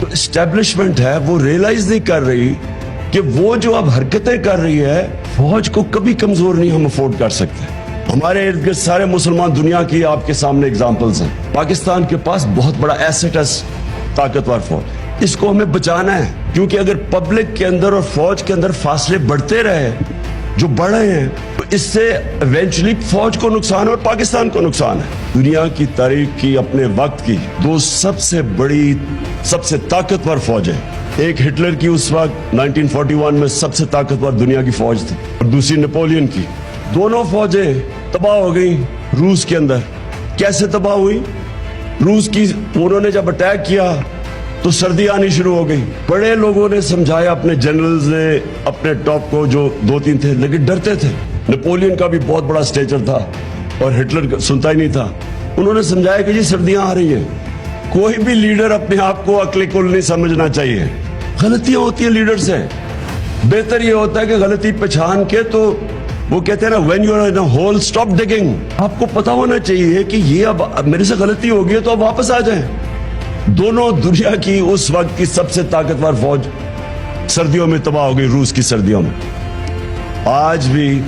Establishment ہے وہ realise نہیں کر رہی کہ وہ جو اب حرکتیں کر رہی ہے فوج کو کبھی کمزور نہیں ہم افورڈ کر سکتے. ہمارے ارد گرد سارے مسلمان دنیا کی آپ کے سامنے اگزامپلز ہیں. پاکستان کے پاس بہت بڑا ایسٹ ہے طاقتور فوج. اس کو ہمیں بچانا ہے کیونکہ اگر پبلک کے اندر اور فوج کے اندر فاصلے بڑھتے رہے جو بڑھ رہے ہیں تو اس سے ایونچولی فوج کو نقصان ہے اور پاکستان کو نقصان ہے. دنیا کی تاریخ کی اپنے وقت کی دو سب سے بڑی سب سے طاقتور فوجیں, ایک ہٹلر کی اس وقت 1941 میں سب سے طاقتور دنیا کی فوج تھی اور دوسری نیپولین کی. دونوں فوجیں تباہ ہو گئی روس کے اندر. کیسے تباہ ہوئی؟ روس کی انہوں نے جب اٹیک کیا تو سردی آنی شروع ہو گئی. بڑے لوگوں نے سمجھایا, اپنے جنرلز نے, اپنے ٹاپ کو جو 2-3 تھے لیکن ڈرتے تھے. نیپولین کا بھی بہت بڑا اسٹیچر تھا اور ہٹلر سنتا ہی نہیں تھا. انہوں نے سمجھایا کہ جی سردیاں آ رہی ہیں. کوئی بھی لیڈر اپنے آپ کو عقل کل نہیں سمجھنا چاہیے. غلطیاں ہوتی ہیں لیڈر سے. بہتر یہ ہوتا ہے کہ غلطی پہچان کے, تو وہ کہتے ہیں نا when you are in a hole stop digging. آپ کو پتا ہونا چاہیے کہ یہ اب میرے سے غلطی ہو گئی تو اب واپس آ جائیں. دونوں دنیا کی اس وقت کی سب سے طاقتور فوج سردیوں میں تباہ ہو گئی, روس کی سردیوں میں. آج بھی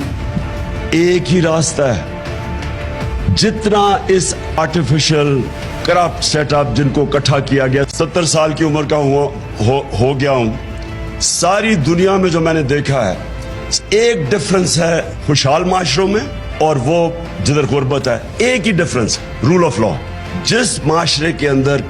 ایک ہی راستہ ہے. جتنا اس آرٹیفیشل کرپٹ سیٹ اپ جن کو اکٹھا کیا گیا, 70 سال کی عمر کا ہو گیا ہوں, ساری دنیا میں جو میں نے دیکھا ہے ایک ڈفرنس ہے خوشحال معاشروں میں اور وہ جدھر غربت ہے. ایک ہی ڈفرنس, رول آف لا. جس معاشرے کے اندر